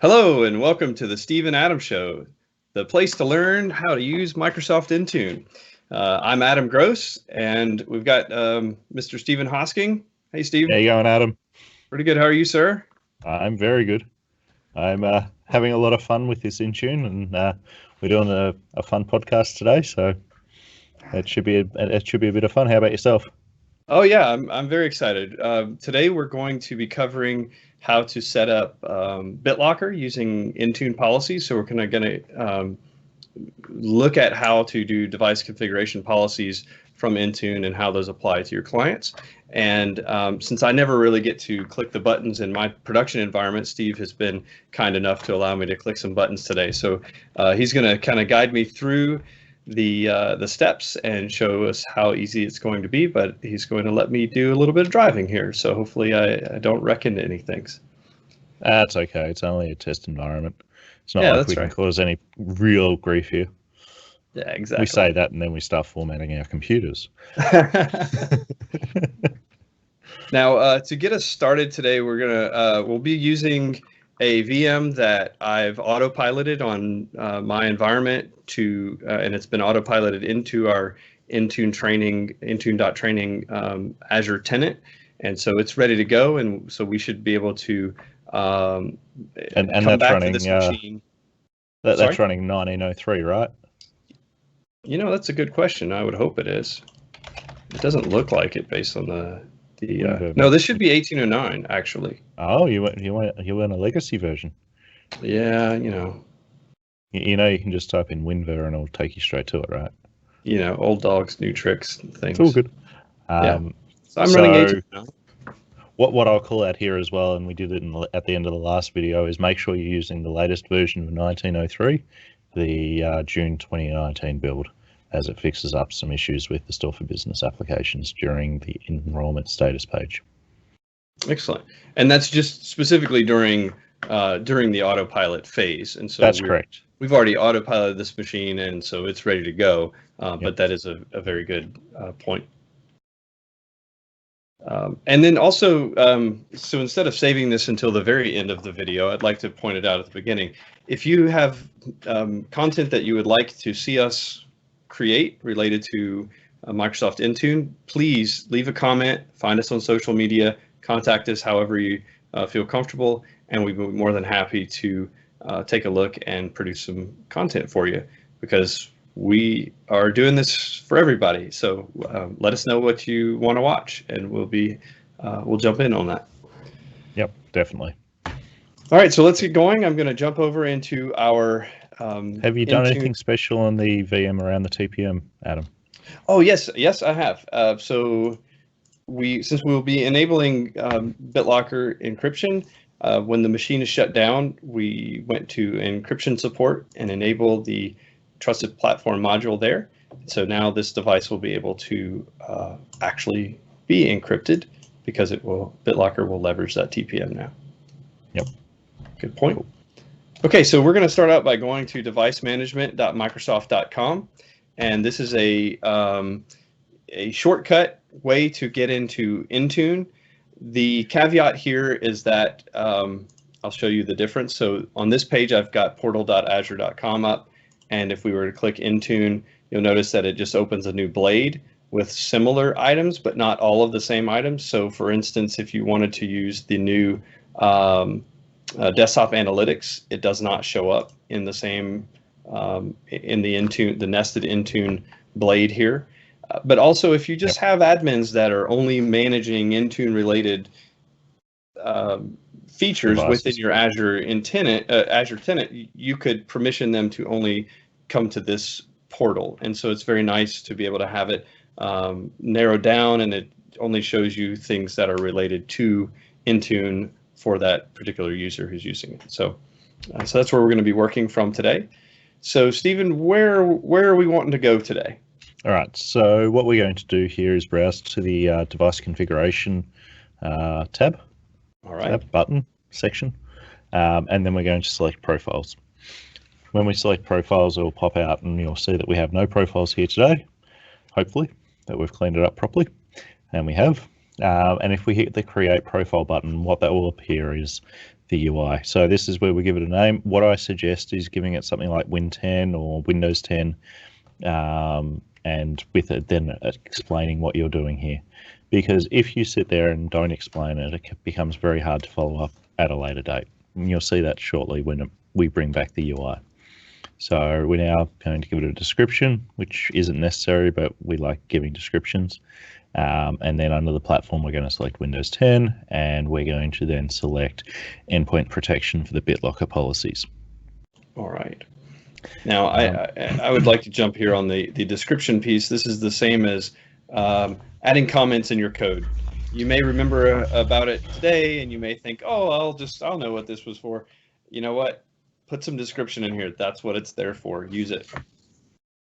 Hello and welcome to the Steve and Adam Show, the place to learn how to use Microsoft Intune. I'm Adam Gross, and we've got Mr. Stephen Hosking. Hey, Steve. How you going, Adam? Pretty good. How are you, sir? I'm very good. I'm having a lot of fun with this Intune, and we're doing a fun podcast today, so it should be a bit of fun. How about yourself? Oh yeah, I'm very excited. Today we're going to be covering how to set up BitLocker using Intune policies. So we're going to look at how to do device configuration policies from Intune and how those apply to your clients. And since I never really get to click the buttons in my production environment, Steve has been kind enough to allow me to click some buttons today. So he's going to kind of guide me through the steps and show us how easy it's going to be, but he's going to let me do a little bit of driving here. So hopefully I don't wreck into any things. That's okay. It's only a test environment. It's not like we can cause any real grief here. Yeah, exactly. We say that and then we start formatting our computers. Now, to get us started today, we'll be using a VM that I've autopiloted on my environment and it's been autopiloted into our Intune.training Azure tenant, and so it's ready to go, and so we should be able to and come that's back running, to this machine. That's running 1903, right? You know, that's a good question. I would hope it is. It doesn't look like it based on the no, this should be 1809 actually. Oh, you went a legacy version. Yeah, you know. You can just type in WinVer and it'll take you straight to it, right? You know, old dogs, new tricks, things. It's all good. Yeah. So I'm running 1809. What I'll call out here as well, and we did it at the end of the last video, is make sure you're using the latest version of 1903, the June 2019 build, as it fixes up some issues with the Store for Business applications during the enrollment status page. Excellent. And that's just specifically during the autopilot phase. And so that's correct. We've already autopiloted this machine, and so it's ready to go. But that is a very good point. And then also, so instead of saving this until the very end of the video, I'd like to point it out at the beginning. If you have content that you would like to see us create related to Microsoft Intune, please leave a comment, find us on social media, contact us however you feel comfortable, and we'd be more than happy to take a look and produce some content for you, because we are doing this for everybody. So let us know what you want to watch, and we'll jump in on that. Yep, definitely. All right, so let's get going. I'm going to jump over into our have you done anything special on the VM around the TPM, Adam? Oh, yes, I have. So since we'll be enabling BitLocker encryption, when the machine is shut down, we went to encryption support and enabled the trusted platform module there. So now this device will be able to actually be encrypted because BitLocker will leverage that TPM now. Yep. Good point. Cool. Okay, so we're going to start out by going to devicemanagement.microsoft.com, and this is a shortcut way to get into Intune. The caveat here is that I'll show you the difference. So on this page, I've got portal.azure.com up, and if we were to click Intune, you'll notice that it just opens a new blade with similar items, but not all of the same items. So for instance, if you wanted to use the new desktop analytics, it does not show up in the same in the Intune, the nested Intune blade here. But also, if you just have admins that are only managing Intune related features within your Azure tenant, you could permission them to only come to this portal. And so it's very nice to be able to have it narrowed down, and it only shows you things that are related to Intune for that particular user who's using it. So that's where we're going to be working from today. So Stephen, where are we wanting to go today? All right, so what we're going to do here is browse to the device configuration tab. All right. Tab button section, and then we're going to select profiles. When we select profiles, it will pop out and you'll see that we have no profiles here today, hopefully, that we've cleaned it up properly, and we have. And if we hit the create profile button, what that will appear is the UI. So this is where we give it a name. What I suggest is giving it something like Win 10 or Windows 10, and with it then explaining what you're doing here. Because if you sit there and don't explain it, it becomes very hard to follow up at a later date. And you'll see that shortly when we bring back the UI. So we're now going to give it a description, which isn't necessary, but we like giving descriptions. And then under the platform, we're going to select Windows 10, and we're going to then select endpoint protection for the BitLocker policies. All right. Now, I would like to jump here on the description piece. This is the same as adding comments in your code. You may remember about it today, and you may think, oh, I'll know what this was for. You know what? Put some description in here. That's what it's there for. Use it.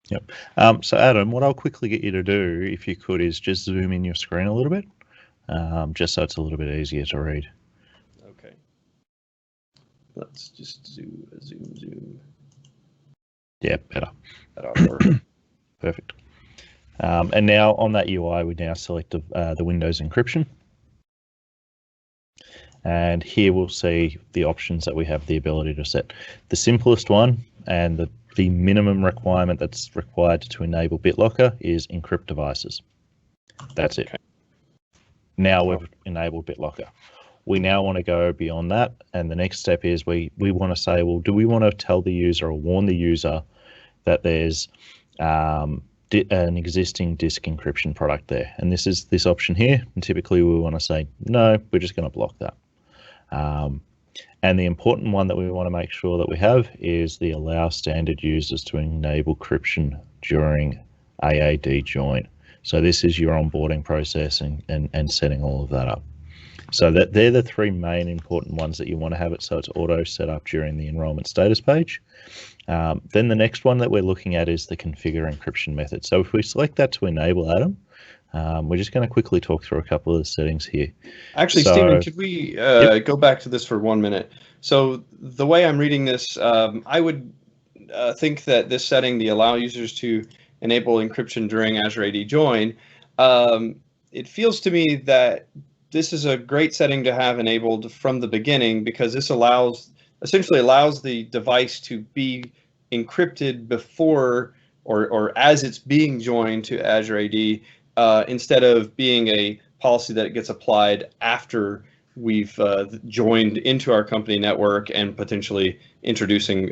Yep. So Adam, what I'll quickly get you to do, if you could, is just zoom in your screen a little bit, just so it's a little bit easier to read. Okay. Let's just zoom. Yeah, better. That ought to work. Perfect. And now on that UI, we now select the Windows encryption. And here we'll see the options that we have the ability to set. The simplest one and the minimum requirement that's required to enable BitLocker is encrypt devices. That's it. Okay. Now we've enabled BitLocker. We now want to go beyond that, and the next step is we want to say, well, do we want to tell the user or warn the user that there's an existing disk encryption product there? And this is this option here, and typically we want to say, no, we're just going to block that. And the important one that we want to make sure that we have is the allow standard users to enable encryption during AAD join. So this is your onboarding process and setting all of that up. So that they're the three main important ones that you want to have it so it's auto set up during the enrollment status page. Then the next one that we're looking at is the configure encryption method. So if we select that to enable Adam, we're just going to quickly talk through a couple of the settings here. Actually, Stephen, could we go back to this for 1 minute? So the way I'm reading this, I would think that this setting, the allow users to enable encryption during Azure AD join, it feels to me that this is a great setting to have enabled from the beginning, because this essentially allows the device to be encrypted before or as it's being joined to Azure AD, instead of being a policy that gets applied after we've joined into our company network and potentially introducing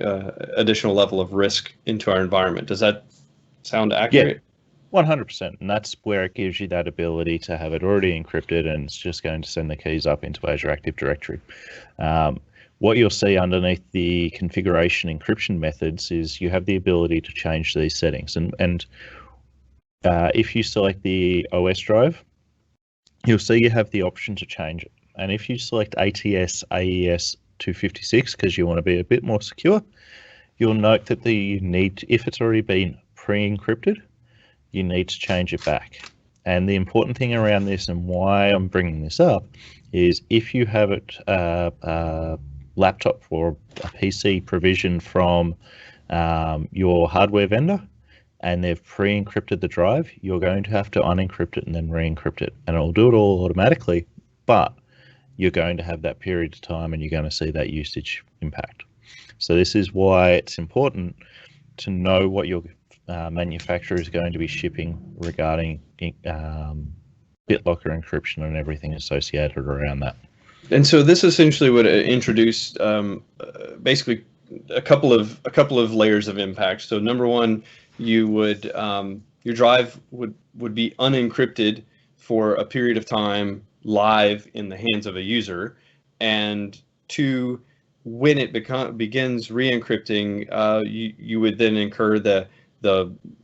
additional level of risk into our environment. Does that sound accurate? Yeah, 100%. And that's where it gives you that ability to have it already encrypted, and it's just going to send the keys up into Azure Active Directory. What you'll see underneath the configuration encryption methods is you have the ability to change these settings. And if you select the OS drive, you'll see you have the option to change it. And if you select ATS AES 256 because you want to be a bit more secure, you'll note that you need, if it's already been pre-encrypted, you need to change it back. And the important thing around this, and why I'm bringing this up, is if you have it laptop or a PC provision from your hardware vendor and they've pre-encrypted the drive, you're going to have to unencrypt it and then re-encrypt it, and it'll do it all automatically, but you're going to have that period of time and you're going to see that usage impact. So this is why it's important to know what your manufacturer is going to be shipping regarding BitLocker encryption and everything associated around that. And so this essentially would introduce basically a couple of layers of impact. So number one, you would your drive would be unencrypted for a period of time live in the hands of a user, and two, when it begins re-encrypting, you would then incur the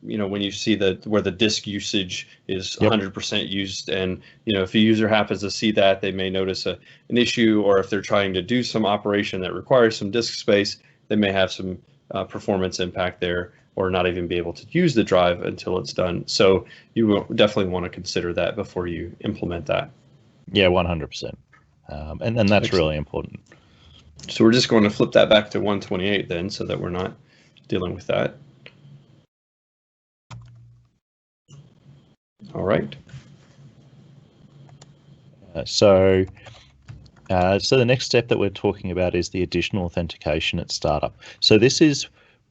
when you see where the disk usage is 100% used, and if a user happens to see that, they may notice an issue, or if they're trying to do some operation that requires some disk space, they may have some performance impact there, or not even be able to use the drive until it's done. So you will definitely want to consider that before you implement that. Yeah, 100%. And that's Excellent. Really important. So we're just going to flip that back to 128 then, so that we're not dealing with that. All right. So So the next step that we're talking about is the additional authentication at startup. So this is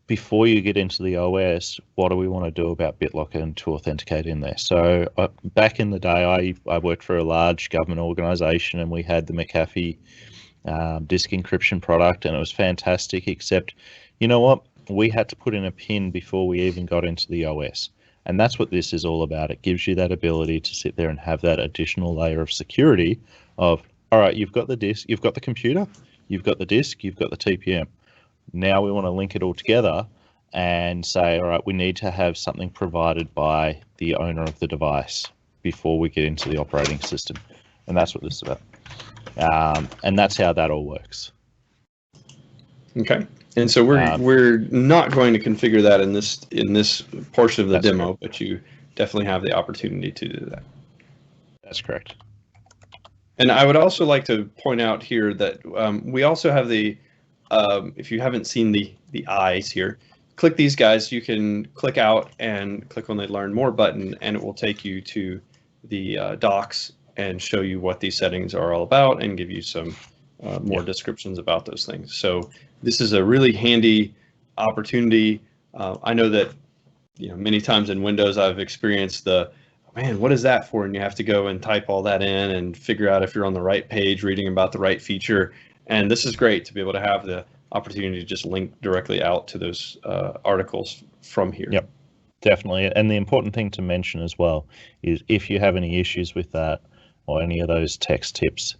before you get into the OS, what do we want to do about BitLocker and to authenticate in there? So back in the day, I worked for a large government organization, and we had the McAfee disk encryption product, and it was fantastic, except, you know what? We had to put in a PIN before we even got into the OS. And that's what this is all about. It gives you that ability to sit there and have that additional layer of security of, all right, you've got the disk, you've got the computer, you've got the disk, you've got the TPM. Now we want to link it all together and say, all right, we need to have something provided by the owner of the device before we get into the operating system. And that's what this is about. And that's how that all works. Okay. And so we're not going to configure that in this portion of the demo, correct. But you definitely have the opportunity to do that. That's correct. And I would also like to point out here that we also have the, if you haven't seen the eyes here, click these guys. You can click out and click on the Learn More button, and it will take you to the docs and show you what these settings are all about and give you some more descriptions about those things. So this is a really handy opportunity. I know that many times in Windows I've experienced man, what is that for? And you have to go and type all that in and figure out if you're on the right page, reading about the right feature. And this is great to be able to have the opportunity to just link directly out to those articles from here. Yep, definitely. And the important thing to mention as well is if you have any issues with that or any of those text tips,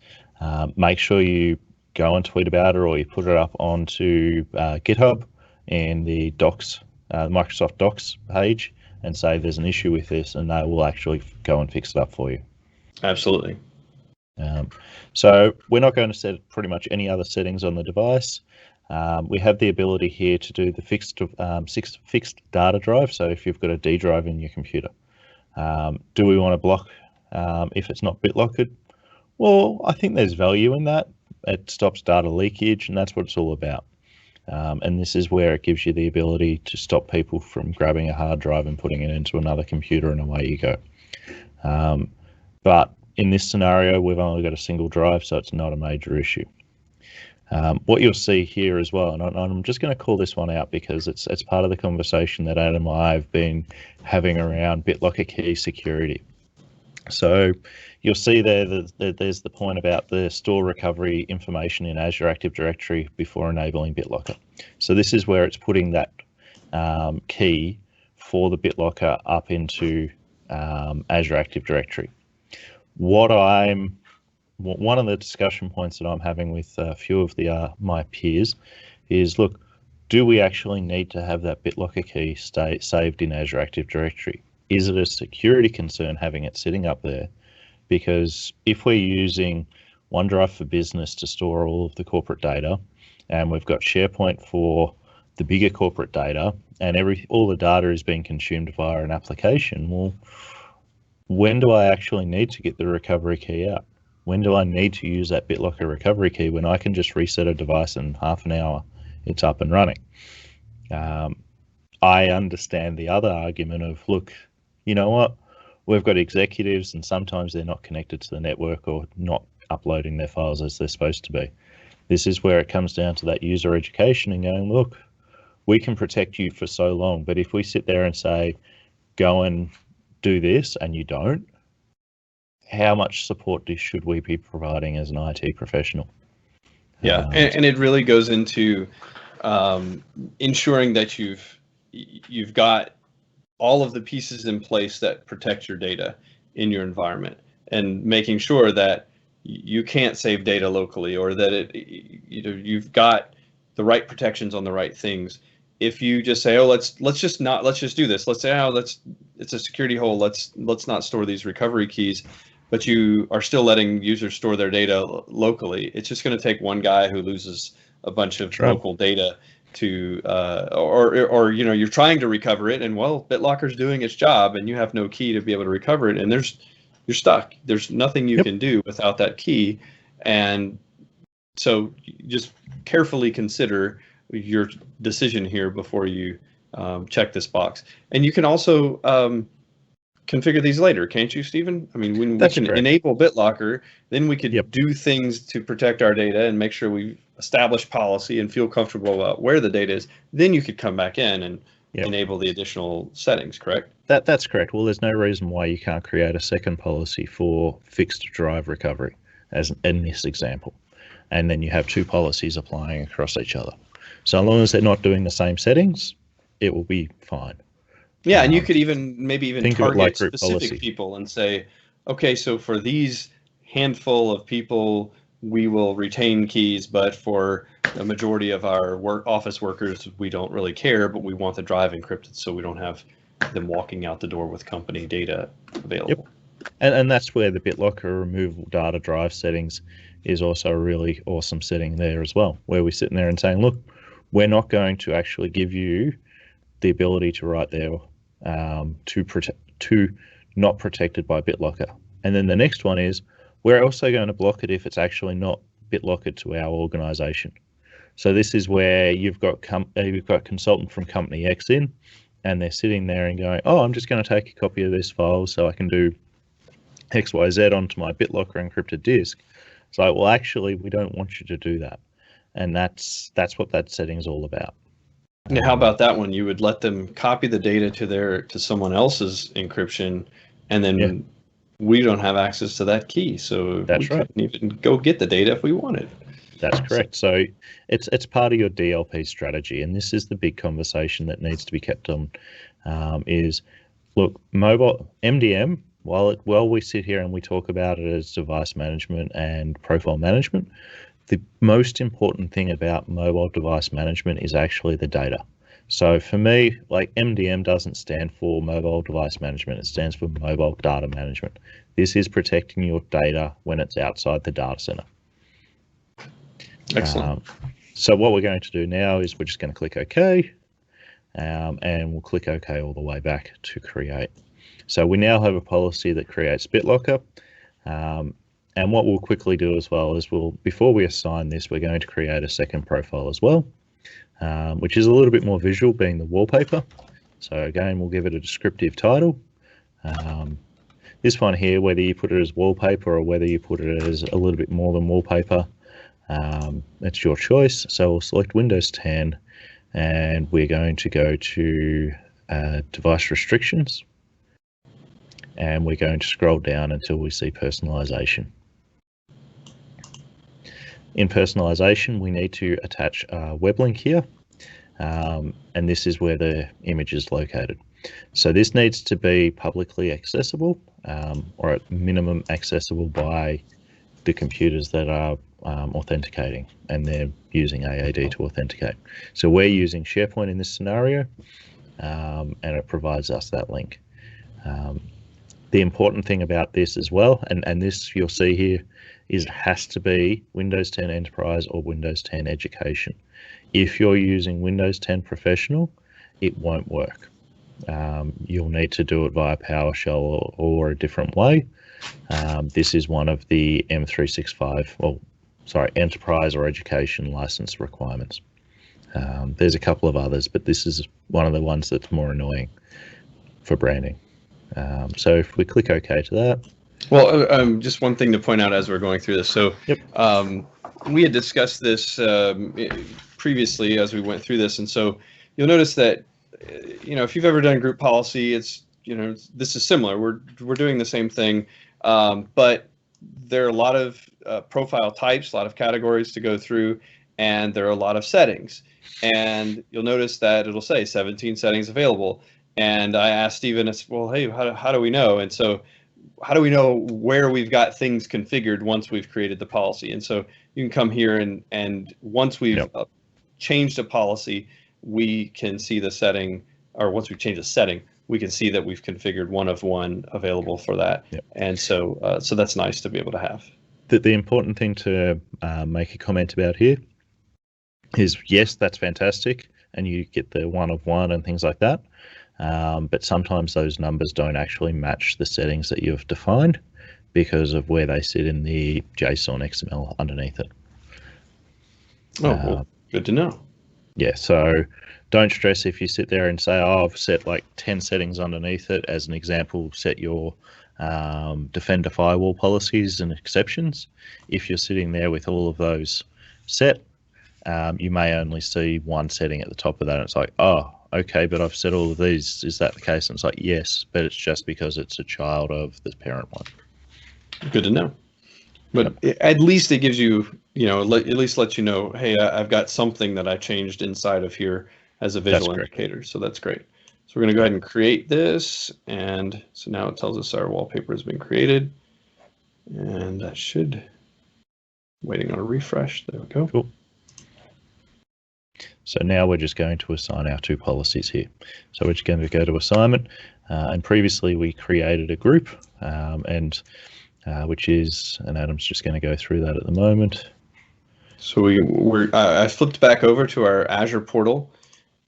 make sure you go and tweet about it, or you put it up onto GitHub and the Docs, Microsoft Docs page, and say there's an issue with this, and they will actually go and fix it up for you. Absolutely. So we're not going to set pretty much any other settings on the device. We have the ability here to do the fixed data drive. So if you've got a D drive in your computer, do we want to block if it's not BitLockered? Well, I think there's value in that. It stops data leakage, and that's what it's all about. And this is where it gives you the ability to stop people from grabbing a hard drive and putting it into another computer, and away you go. But in this scenario, we've only got a single drive, so it's not a major issue. What you'll see here as well, and I'm just going to call this one out because it's part of the conversation that Adam and I have been having around BitLocker key security. So you'll see there that there's the point about the store recovery information in Azure Active Directory before enabling BitLocker. So this is where it's putting that key for the BitLocker up into Azure Active Directory. One of the discussion points that I'm having with a few of my peers is, look, do we actually need to have that BitLocker key saved in Azure Active Directory? Is it a security concern having it sitting up there? Because if we're using OneDrive for Business to store all of the corporate data, and we've got SharePoint for the bigger corporate data, and all the data is being consumed via an application, well, when do I actually need to get the recovery key out? When do I need to use that BitLocker recovery key when I can just reset a device in half an hour, it's up and running? I understand the other argument of, look, you know what? We've got executives, and sometimes they're not connected to the network or not uploading their files as they're supposed to be. This is where it comes down to that user education and going, look, we can protect you for so long, but if we sit there and say, go and do this, and you don't, how much support should we be providing as an IT professional? Yeah, and it really goes into ensuring that you've got all of the pieces in place that protect your data in your environment, and making sure that you can't save data locally, or that you've got the right protections on the right things. If you just say, oh, let's just do this. Let's say, oh, it's a security hole. Let's not store these recovery keys, but you are still letting users store their data locally. It's just going to take one guy who loses a bunch of local data to, or you're trying to recover it, and well, BitLocker's doing its job, and you have no key to be able to recover it, and you're stuck. There's nothing you can do without that key, and so just carefully consider your decision here before you check this box. And you can also configure these later, can't you, Stephen? I mean, when That's we can correct. enable BitLocker, then we could Yep. do things to protect our data and make sure we establish policy and feel comfortable about where the data is. Then you could come back in and Yep. enable the additional settings, correct? That's correct. Well, there's no reason why you can't create a second policy for fixed drive recovery, as in this example. And then you have two policies applying across each other. So as long as they're not doing the same settings, it will be fine. Yeah, and you could maybe even target like group specific policy. people and say, okay, so for these handful of people, we will retain keys, but for the majority of our office workers, we don't really care, but we want the drive encrypted so we don't have them walking out the door with company data available. Yep. And that's where the BitLocker removable data drive settings is also a really awesome setting there as well, where we're sitting there and saying, look, we're not going to actually give you the ability to write there to not protected by BitLocker. And then the next one is we're also going to block it if it's actually not BitLocker to our organization. So this is where you've got consultant from company X in, and they're sitting there and going, oh, I'm just going to take a copy of this file so I can do XYZ onto my BitLocker encrypted disk. It's like, well, actually, we don't want you to do that. And that's what that setting is all about. Now, how about that one? You would let them copy the data to someone else's encryption, and then we don't have access to that key. So that's we right. couldn't even go get the data if we wanted. That's correct. So it's part of your DLP strategy, and this is the big conversation that needs to be kept on. Is look, mobile MDM. While we sit here and we talk about it as device management and profile management, the most important thing about mobile device management is actually the data. So for me, like MDM doesn't stand for mobile device management. It stands for mobile data management. This is protecting your data when it's outside the data center. Excellent. So what we're going to do now is we're just going to click OK, and we'll click OK all the way back to create. So we now have a policy that creates BitLocker. And what we'll quickly do as well is before we assign this, we're going to create a second profile as well, which is a little bit more visual, being the wallpaper. So again, we'll give it a descriptive title. This one here, whether you put it as wallpaper or whether you put it as a little bit more than wallpaper, it's your choice. So we'll select Windows 10, and we're going to go to device restrictions, and we're going to scroll down until we see personalization. In personalization, we need to attach a web link here, and this is where the image is located. So this needs to be publicly accessible, or at minimum accessible by the computers that are authenticating, and they're using AAD to authenticate. So we're using SharePoint in this scenario, and it provides us that link. The important thing about this as well, and this you'll see here, is it has to be Windows 10 Enterprise or Windows 10 Education. If you're using Windows 10 Professional, it won't work. You'll need to do it via PowerShell or a different way. This is one of the M365, Enterprise or Education license requirements. There's a couple of others, but this is one of the ones that's more annoying for branding. So if we click OK to that. Well, just one thing to point out as we're going through this. So we had discussed this previously as we went through this. And so you'll notice that, if you've ever done group policy, it's, this is similar. We're doing the same thing, but there are a lot of profile types, a lot of categories to go through, and there are a lot of settings. And you'll notice that it'll say 17 settings available. And I asked Stephen, well, hey, how do we know? And so how do we know where we've got things configured once we've created the policy? And so you can come here and once we've changed a policy, we can see the setting, or once we change a setting, we can see that we've configured one of one available for that. And so so that's nice to be able to have. The important thing to make a comment about here is, yes, that's fantastic, and you get the one of one and things like that. But sometimes those numbers don't actually match the settings that you've defined because of where they sit in the JSON XML underneath it. Oh, well, good to know. Yeah, so don't stress if you sit there and say, oh, I've set like 10 settings underneath it. As an example, set your Defender firewall policies and exceptions. If you're sitting there with all of those set, you may only see one setting at the top of that. And it's like, oh, okay, but I've set all of these. Is that the case? And it's like, yes, but it's just because it's a child of the parent one. Good to know. But at least it gives you, at least lets you know, hey, I've got something that I changed inside of here as a visual indicator. So that's great. So we're going to go ahead and create this. And so now it tells us our wallpaper has been created. And that should, waiting on a refresh. There we go. Cool. So now we're just going to assign our two policies here. So we're just going to go to assignment. And previously we created a group which is, and Adam's just going to go through that at the moment. So I flipped back over to our Azure portal,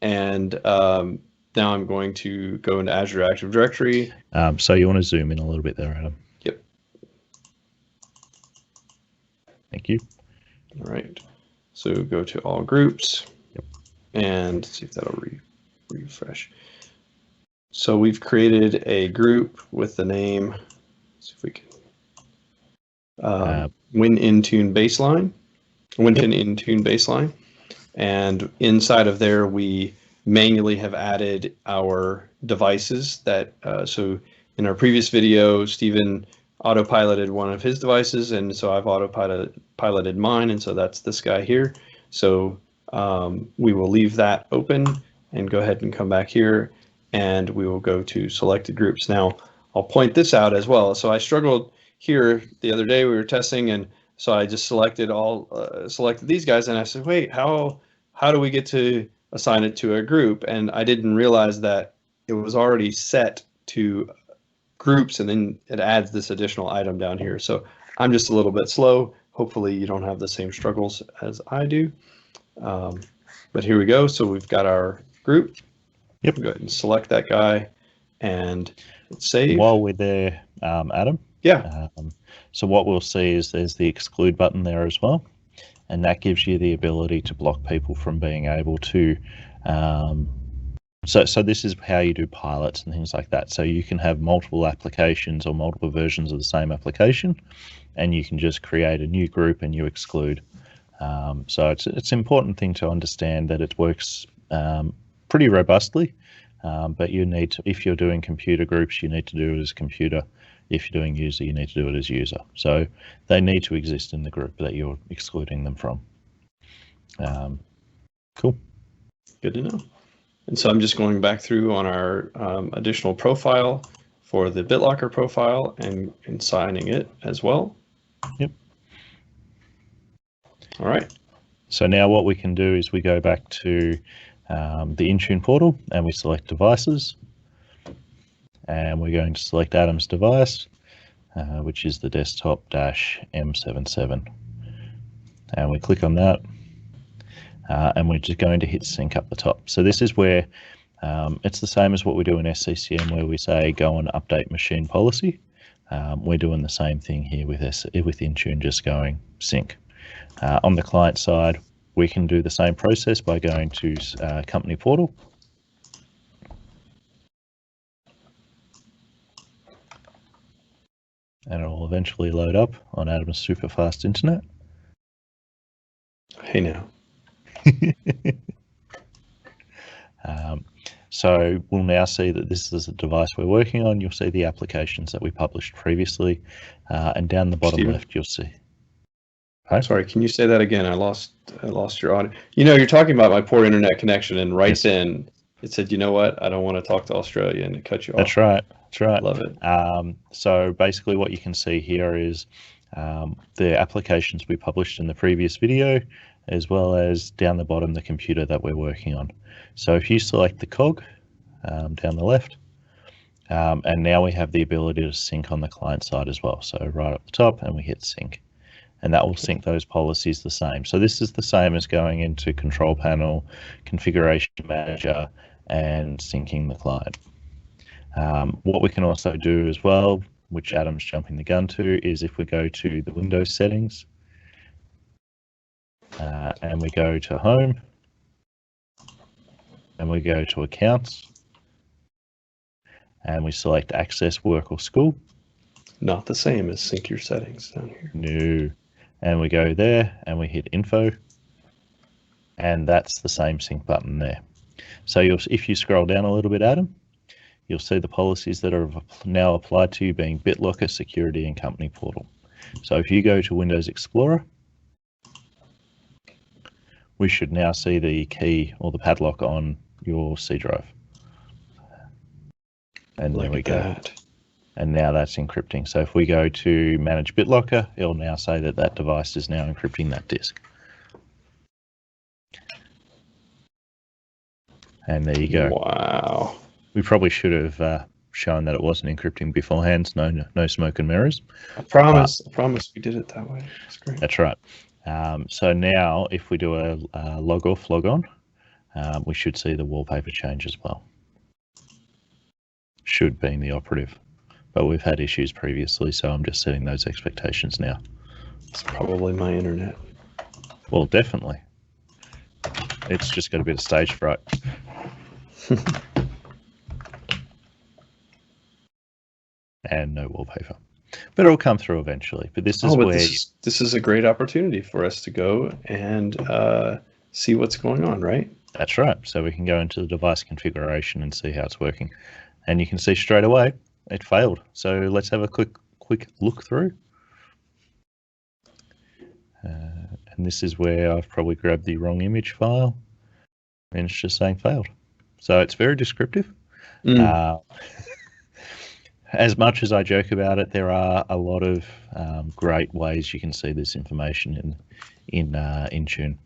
and now I'm going to go into Azure Active Directory. So you want to zoom in a little bit there, Adam? Yep. Thank you. All right. So go to all groups. Yep. And see if that'll refresh. So we've created a group with the name. Let's see if we can. Intune baseline, Intune baseline, and inside of there we manually have added our devices that so in our previous video Stephen autopiloted one of his devices, and so I've autopiloted mine, and so that's this guy here. So we will leave that open and go ahead and come back here, and we will go to selected groups. Now I'll point this out as well. So I struggled here the other day, we were testing, and so I just selected these guys, and I said, wait, how do we get to assign it to a group? And I didn't realize that it was already set to groups, and then it adds this additional item down here. So I'm just a little bit slow. Hopefully you don't have the same struggles as I do. But here we go. So we've got our group. Yep. Go ahead and select that guy and save. While we're there, Adam. Yeah. So what we'll see is there's the exclude button there as well, and that gives you the ability to block people from being able to. So this is how you do pilots and things like that. So you can have multiple applications or multiple versions of the same application, and you can just create a new group and you exclude. So it's an important thing to understand that it works pretty robustly, but you need to, if you're doing computer groups, you need to do it as computer. If you're doing user, you need to do it as user. So they need to exist in the group that you're excluding them from. Cool. Good to know. And so I'm just going back through on our additional profile for the BitLocker profile and signing it as well. Yep. All right. So now what we can do is we go back to the Intune portal and we select devices. And we're going to select Adam's device, which is the desktop-M77. And we click on that, and we're just going to hit sync up the top. So this is where it's the same as what we do in SCCM, where we say go and update machine policy. We're doing the same thing here with Intune, just going sync. On the client side, we can do the same process by going to company portal. And it will eventually load up on Adam's super fast internet. Hey now. So we'll now see that this is the device we're working on. You'll see the applications that we published previously, and down the bottom left you'll see. Hi? Sorry, can you say that again? I lost your audio. You're talking about my poor internet connection, and right then it said, you know what? I don't want to talk to Australia, and it cut you off. That's right. That's right. Love it. So basically what you can see here is the applications we published in the previous video, as well as down the bottom, the computer that we're working on. So if you select the cog down the left, and now we have the ability to sync on the client side as well. So right up the top, and we hit sync. And that will sync those policies the same. So this is the same as going into control panel, configuration manager, and syncing the client. What we can also do as well, which Adam's jumping the gun to, is if we go to the Windows settings and we go to home and we go to accounts, and we select access, work, or school. Not the same as sync your settings down here. No. And we go there and we hit info, and that's the same sync button there. So if you scroll down a little bit, Adam, you'll see the policies that are now applied to you being BitLocker, security, and company portal. So if you go to Windows Explorer, we should now see the key or the padlock on your C drive. And there we go. And now that's encrypting. So if we go to manage BitLocker, it'll now say that that device is now encrypting that disk. And there you go. Wow. We probably should have shown that it wasn't encrypting beforehand. No smoke and mirrors. I promise we did it that way. That's great. That's right. So now if we do a log off, log on, we should see the wallpaper change as well. Should be the operative. But we've had issues previously, so I'm just setting those expectations now. It's probably my internet. Well, definitely. It's just got a bit of stage fright. And no wallpaper. But it'll come through eventually. But this is where... This is a great opportunity for us to go and see what's going on, right? That's right. So we can go into the device configuration and see how it's working. And you can see straight away it failed. So let's have a quick look through. And this is where I've probably grabbed the wrong image file, and it's just saying failed. So it's very descriptive. As much as I joke about it, there are a lot of great ways you can see this information in Intune.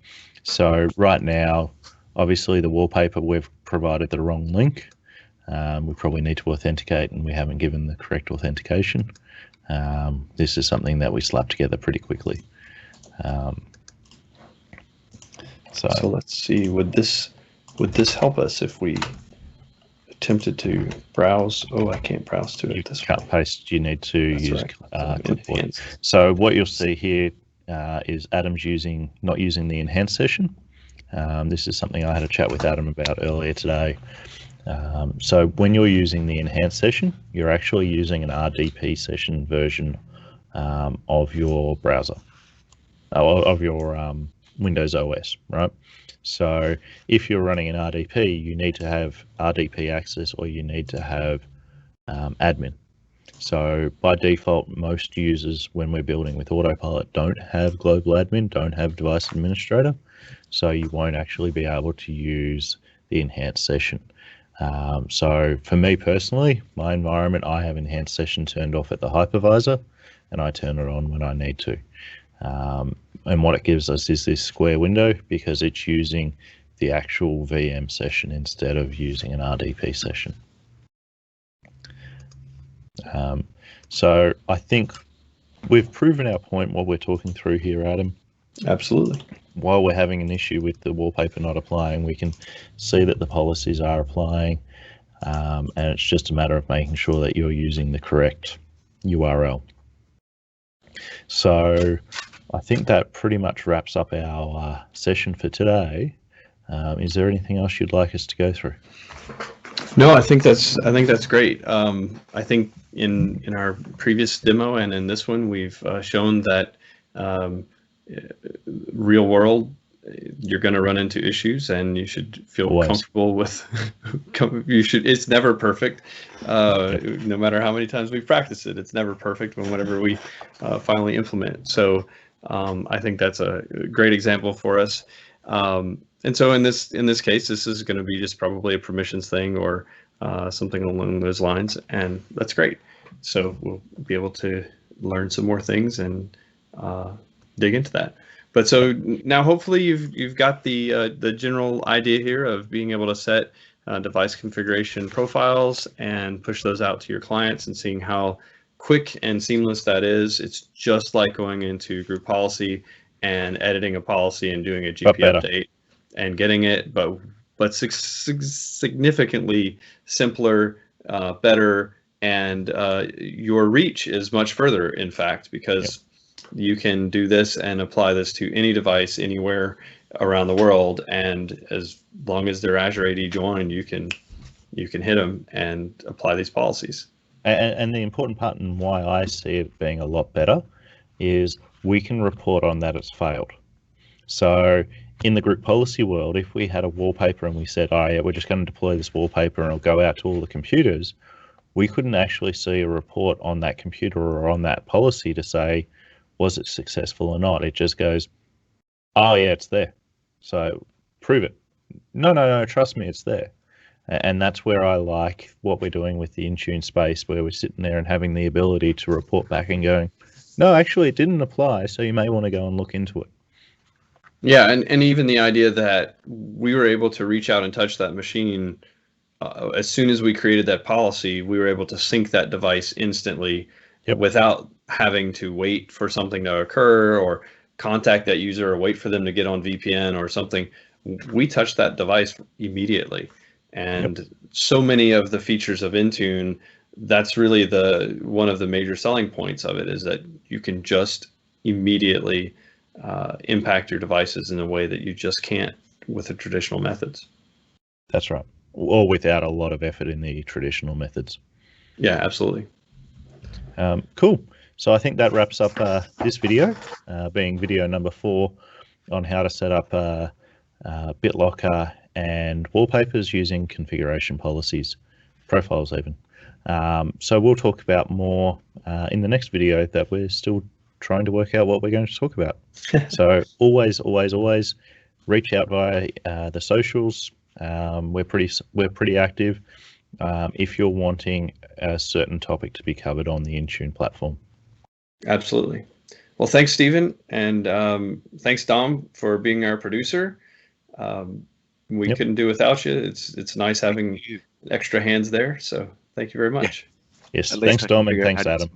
So right now, obviously the wallpaper, we've provided the wrong link. We probably need to authenticate, and we haven't given the correct authentication. This is something that we slap together pretty quickly. So let's see, would this help us if we attempted to browse? Oh, I can't browse to it. You this can't paste, you need to use clipboard. Enhance. So what you'll see here is Adam's not using the enhanced session. This is something I had a chat with Adam about earlier today. So when you're using the enhanced session, you're actually using an RDP session version of your browser, of your Windows OS, right? So if you're running an RDP, you need to have RDP access, or you need to have admin. So by default, most users, when we're building with Autopilot, don't have global admin, don't have device administrator. So you won't actually be able to use the enhanced session. So for me personally, my environment, I have enhanced session turned off at the hypervisor, and I turn it on when I need to. And what it gives us is this square window, because it's using the actual VM session instead of using an RDP session. So I think we've proven our point while we're talking through here, Adam. Absolutely. While we're having an issue with the wallpaper not applying, we can see that the policies are applying, and it's just a matter of making sure that you're using the correct URL. So I think that pretty much wraps up our session for today. Is there anything else you'd like us to go through? No, I think that's great. I think in our previous demo and in this one, we've shown that real world, you're going to run into issues, and you should feel comfortable with. It's never perfect. No matter how many times we've practiced it, it's never perfect whenever we finally implement. So I think that's a great example for us. And so in this case, this is going to be just probably a permissions thing or something along those lines, and that's great. So we'll be able to learn some more things and dig into that. But so now hopefully you've got the general idea here of being able to set device configuration profiles and push those out to your clients, and seeing how quick and seamless that is. It's just like going into group policy and editing a policy and doing a GP update and getting it, but significantly simpler, better, and your reach is much further, in fact, because you can do this and apply this to any device anywhere around the world, and as long as they're Azure AD joined, you can hit them and apply these policies. And the important part, and why I see it being a lot better, is we can report on that it's failed. So in the group policy world, if we had a wallpaper and we said, oh yeah, we're just going to deploy this wallpaper and it'll go out to all the computers, we couldn't actually see a report on that computer or on that policy to say, was it successful or not? It just goes, oh yeah, it's there. So prove it. No, trust me, it's there. And that's where I like what we're doing with the Intune space, where we're sitting there and having the ability to report back and going, no, actually it didn't apply, so you may want to go and look into it. Yeah, and even the idea that we were able to reach out and touch that machine as soon as we created that policy, we were able to sync that device instantly. Yep. Without having to wait for something to occur or contact that user or wait for them to get on VPN or something. We touched that device immediately. And yep. So many of the features of Intune, that's really one of the major selling points of it, is that you can just immediately impact your devices in a way that you just can't with the traditional methods. That's right. Or without a lot of effort in the traditional methods. Yeah, absolutely. Cool. So I think that wraps up this video, being video number 4 on how to set up BitLocker and wallpapers using configuration policies, profiles even. So we'll talk about more in the next video that we're still trying to work out what we're going to talk about. So always reach out via the socials. We're pretty active. If you're wanting a certain topic to be covered on the Intune platform. Absolutely. Well, thanks, Stephen, and thanks, Dom, for being our producer. We couldn't do without you. It's nice having extra hands there, so thank you very much. Yes, thanks, Dom, and thanks, Adam.